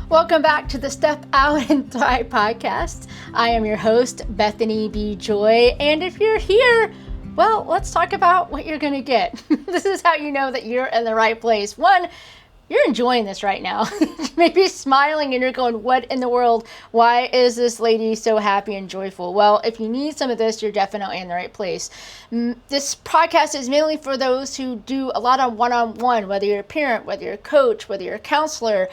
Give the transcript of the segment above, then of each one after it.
Welcome back to the Step Out and Thrive podcast. I am your host, Bethany B. Joy, and if you're here, well, let's talk about what you're going to get. This is how you know that you're in the right place. One, you're enjoying this right now. Maybe smiling and you're going, what in the world? Why is this lady so happy and joyful? Well, if you need some of this, you're definitely in the right place. This podcast is mainly for those who do a lot of one-on-one, whether you're a parent, whether you're a coach, whether you're a counselor,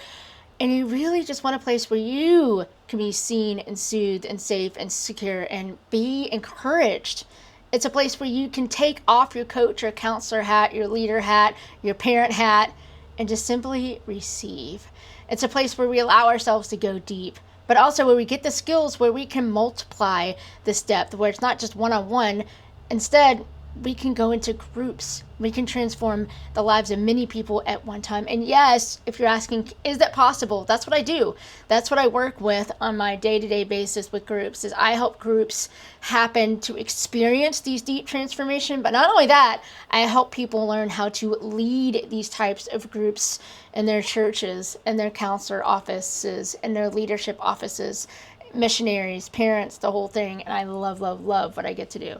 and you really just want a place where you can be seen and soothed and safe and secure and be encouraged. It's a place where you can take off your coach or counselor hat, your leader hat, your parent hat, and just simply receive. It's a place where we allow ourselves to go deep, but also where we get the skills where we can multiply this depth, where it's not just one-on-one. Instead, we can go into groups. We can transform the lives of many people at one time. And yes, if you're asking, is that possible? That's what I do. That's what I work with on my day-to-day basis with groups, is I help groups happen to experience these deep transformation. But not only that, I help people learn how to lead these types of groups in their churches, in their counselor offices, in their leadership offices, missionaries, parents, the whole thing. And I love, love, love what I get to do.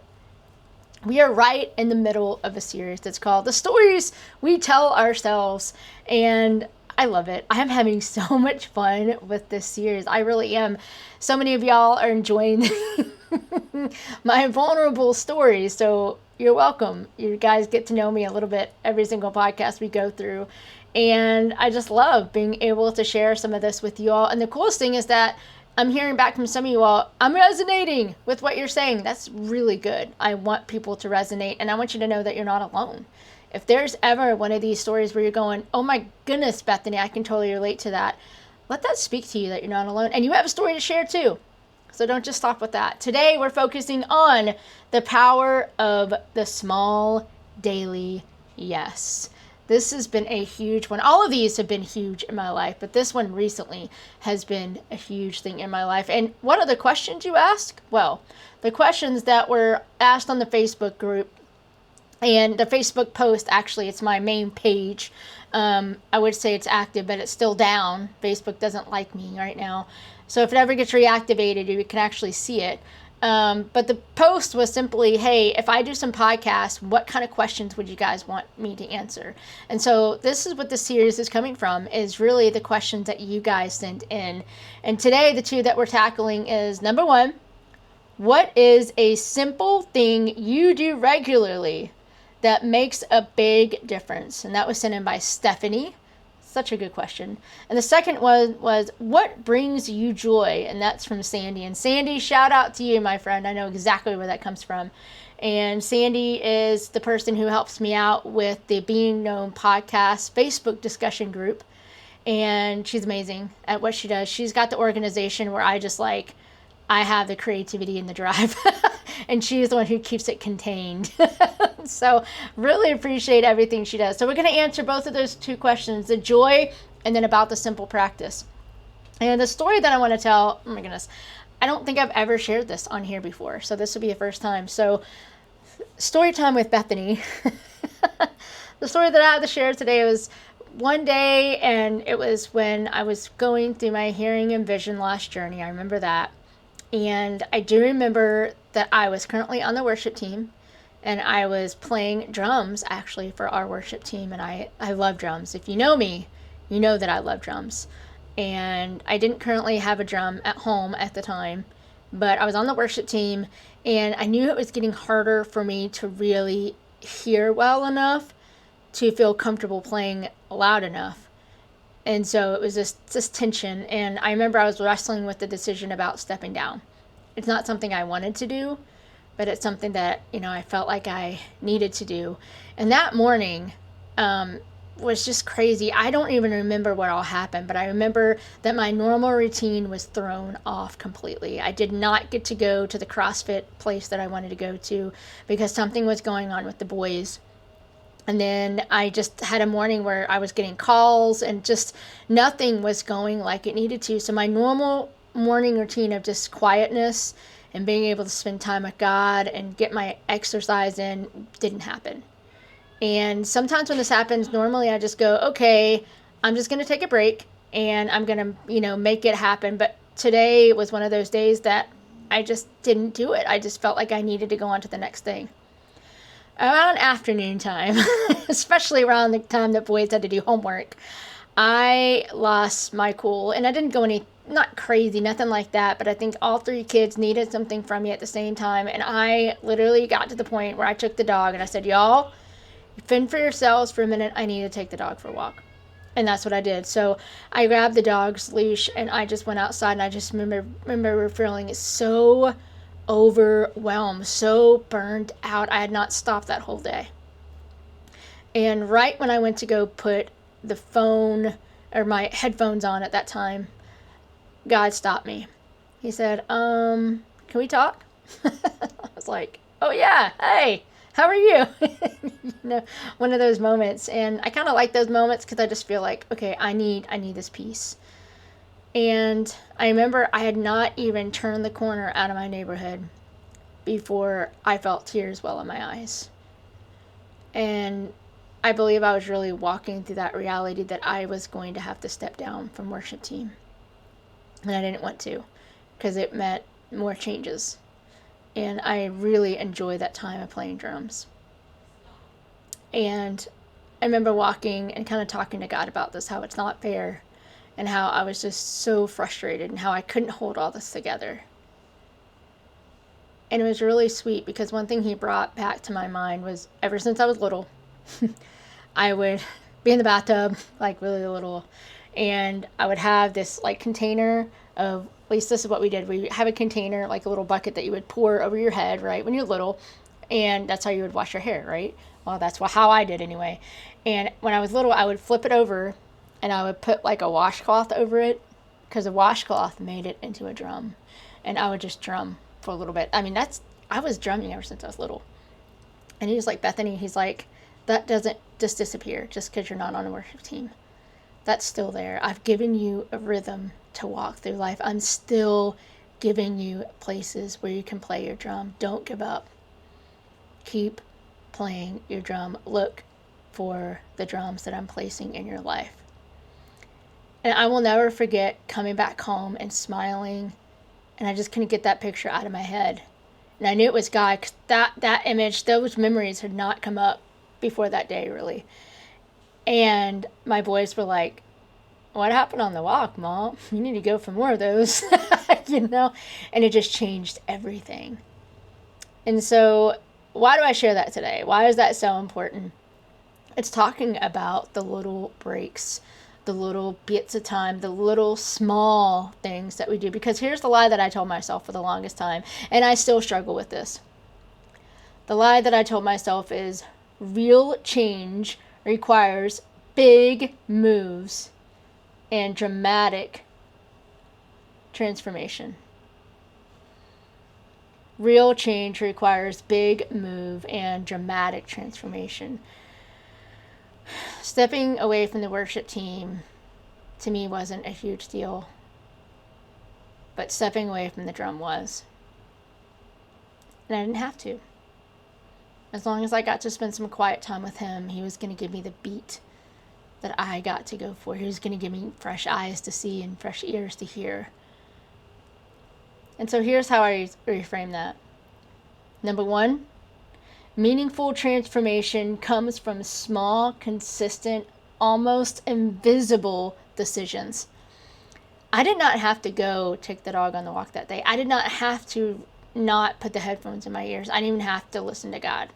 We are right in the middle of a series that's called The Stories We Tell Ourselves, and I love it. I'm having so much fun with this series. I really am. So many of y'all are enjoying my vulnerable stories, so you're welcome. You guys get to know me a little bit every single podcast we go through, and I just love being able to share some of this with you all. And the coolest thing is that I'm hearing back from some of you all, I'm resonating with what you're saying. That's really good. I want people to resonate, and I want you to know that you're not alone. If there's ever one of these stories where you're going, oh my goodness, Bethany, I can totally relate to that, let that speak to you that you're not alone. And you have a story to share too. So don't just stop with that. Today, we're focusing on the power of the small daily yes. This has been a huge one. All of these have been huge in my life, but this one recently has been a huge thing in my life. And what are the questions you ask? Well, the questions that were asked on the Facebook group and the Facebook post, actually, it's my main page. I would say it's active, but it's still down. Facebook doesn't like me right now. So if it ever gets reactivated, you can actually see it. But the post was simply, hey, if I do some podcasts, what kind of questions would you guys want me to answer? And so this is what the series is coming from, is really the questions that you guys sent in. And today, the two that we're tackling is, number one, what is a simple thing you do regularly that makes a big difference? And that was sent in by Stephanie. Such a good question. And the second one was, what brings you joy? And that's from Sandy. And Sandy, shout out to you, my friend. I know exactly where that comes from. And Sandy is the person who helps me out with the Being Known podcast Facebook discussion group. And she's amazing at what she does. She's got the organization where I have the creativity and the drive. And she is the one who keeps it contained. So really appreciate everything she does. So we're going to answer both of those two questions, the joy and then about the simple practice. And the story that I want to tell, oh my goodness, I don't think I've ever shared this on here before. So this will be a first time. So story time with Bethany. The story that I have to share today was one day, and it was when I was going through my hearing and vision loss journey. I remember that. And I do remember that I was currently on the worship team, and I was playing drums actually for our worship team. And I love drums. If you know me, you know that I love drums. And I didn't currently have a drum at home at the time, but I was on the worship team, and I knew it was getting harder for me to really hear well enough to feel comfortable playing loud enough. And so it was this tension. And I remember I was wrestling with the decision about stepping down. It's not something I wanted to do, but it's something that, I felt like I needed to do. And that morning was just crazy. I don't even remember what all happened, but I remember that my normal routine was thrown off completely. I did not get to go to the CrossFit place that I wanted to go to because something was going on with the boys. And then I just had a morning where I was getting calls and just nothing was going like it needed to. So my normal morning routine of just quietness and being able to spend time with God and get my exercise in didn't happen. And sometimes when this happens, normally I just go, okay, I'm just going to take a break. and I'm going to, make it happen. But today was one of those days that I just didn't do it. I just felt like I needed to go on to the next thing. Around afternoon time, especially around the time that boys had to do homework, I lost my cool, and I didn't go not crazy, nothing like that, but I think all three kids needed something from me at the same time, and I literally got to the point where I took the dog and I said, y'all, fend for yourselves for a minute, I need to take the dog for a walk. And that's what I did. So I grabbed the dog's leash and I just went outside, and I just remember feeling so overwhelmed, so burned out. I had not stopped that whole day. And right when I went to go put the phone or my headphones on at that time, God stopped me. He said, can we talk? I was like, oh yeah, hey, how are you? One of those moments. And I kind of like those moments because I just feel like, okay, I need this peace. And I remember I had not even turned the corner out of my neighborhood before I felt tears well in my eyes. And I believe I was really walking through that reality that I was going to have to step down from worship team. And I didn't want to, because it meant more changes. And I really enjoyed that time of playing drums. And I remember walking and kind of talking to God about this, how it's not fair, and how I was just so frustrated and how I couldn't hold all this together. And it was really sweet, because one thing he brought back to my mind was, ever since I was little, I would be in the bathtub, like really little, and I would have this like container of, at least this is what we did. We have a container, like a little bucket that you would pour over your head, right, when you're little, and that's how you would wash your hair, right? Well, that's how I did anyway. And when I was little, I would flip it over, and I would put like a washcloth over it, because a washcloth made it into a drum, and I would just drum for a little bit. I mean, I was drumming ever since I was little. And he was like, Bethany, he's like, that doesn't just disappear just because you're not on a worship team. That's still there. I've given you a rhythm to walk through life. I'm still giving you places where you can play your drum. Don't give up. Keep playing your drum. Look for the drums that I'm placing in your life. And I will never forget coming back home and smiling, and I just couldn't get that picture out of my head. And I knew it was God, because that image, those memories had not come up before that day, really. And my boys were like, what happened on the walk, Mom? You need to go for more of those, and it just changed everything. And so why do I share that today? Why is that so important? It's talking about the little breaks, the little bits of time, the little small things that we do. Because here's the lie that I told myself for the longest time, and I still struggle with this. The lie that I told myself is, real change requires big moves and dramatic transformation. Real change requires big move and dramatic transformation. Stepping away from the worship team, to me, wasn't a huge deal. But stepping away from the drum was. And I didn't have to. As long as I got to spend some quiet time with him, he was going to give me the beat that I got to go for. He was going to give me fresh eyes to see and fresh ears to hear. And so here's how I reframe that. Number one, meaningful transformation comes from small, consistent, almost invisible decisions. I did not have to go take the dog on the walk that day. I did not have to not put the headphones in my ears. I didn't even have to listen to God.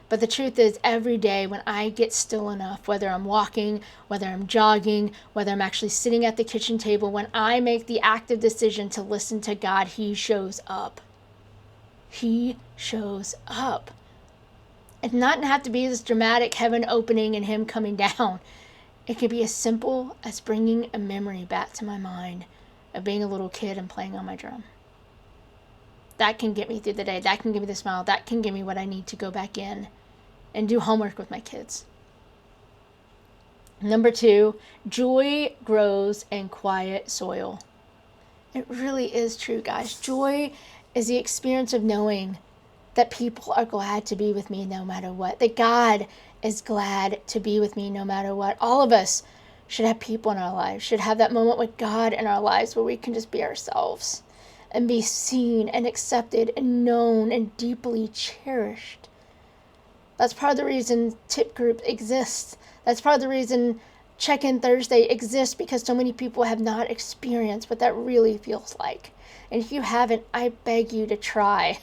But the truth is, every day when I get still enough, whether I'm walking, whether I'm jogging, whether I'm actually sitting at the kitchen table, when I make the active decision to listen to God, He shows up. He shows up. It doesn't have to be this dramatic heaven opening and Him coming down. It could be as simple as bringing a memory back to my mind of being a little kid and playing on my drum. That can get me through the day. That can give me the smile. That can give me what I need to go back in and do homework with my kids. Number two, joy grows in quiet soil. It really is true, guys. Joy is the experience of knowing that people are glad to be with me no matter what. That God is glad to be with me no matter what. All of us should have people in our lives, should have that moment with God in our lives where we can just be ourselves and be seen and accepted and known and deeply cherished. That's part of the reason Tip Group exists. That's part of the reason Check-in Thursday exists, because so many people have not experienced what that really feels like. And if you haven't, I beg you to try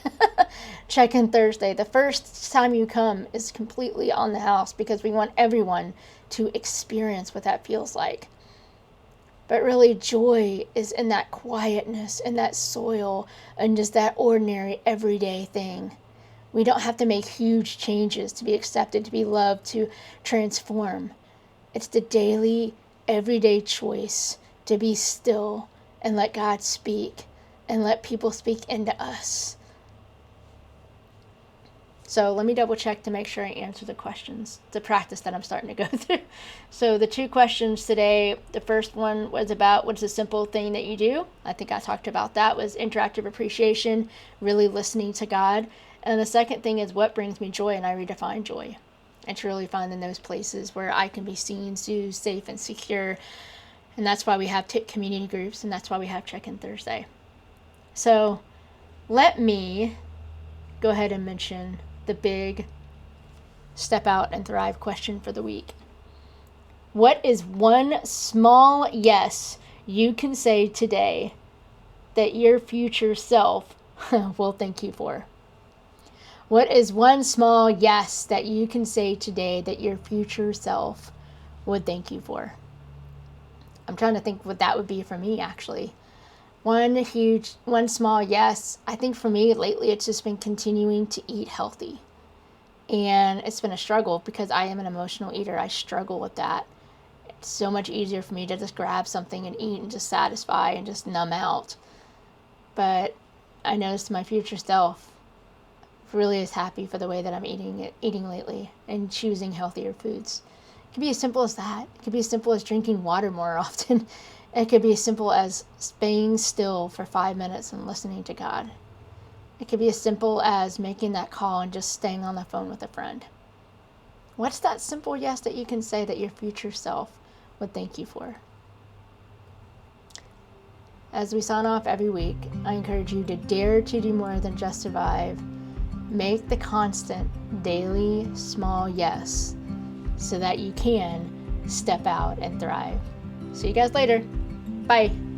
Check-in Thursday. The first time you come is completely on the house, because we want everyone to experience what that feels like. But really, joy is in that quietness, in that soil, and just that ordinary, everyday thing. We don't have to make huge changes to be accepted, to be loved, to transform. It's the daily, everyday choice to be still and let God speak and let people speak into us. So let me double check to make sure I answer the questions. It's a practice that I'm starting to go through. So the 2 questions today, the first one was about what's a simple thing that you do. I think I talked about that, was interactive appreciation, really listening to God. And the second thing is what brings me joy, and I redefine joy. And truly find in those places where I can be seen, soothed, safe, and secure. And that's why we have Tip community groups, and that's why we have Check-in Thursday. So let me go ahead and mention the big step out and thrive question for the week. What is one small yes you can say today that your future self will thank you for? What is one small yes that you can say today that your future self would thank you for? I'm trying to think what that would be for me, actually. One small yes. I think for me lately, it's just been continuing to eat healthy. And it's been a struggle because I am an emotional eater. I struggle with that. It's so much easier for me to just grab something and eat and just satisfy and just numb out. But I noticed my future self really is happy for the way that I'm eating lately and choosing healthier foods. It could be as simple as that. It could be as simple as drinking water more often. It could be as simple as being still for 5 minutes and listening to God. It could be as simple as making that call and just staying on the phone with a friend. What's that simple yes that you can say that your future self would thank you for? As we sign off every week, I encourage you to dare to do more than just survive. Make the constant, daily, small yes so that you can step out and thrive. See you guys later. Bye.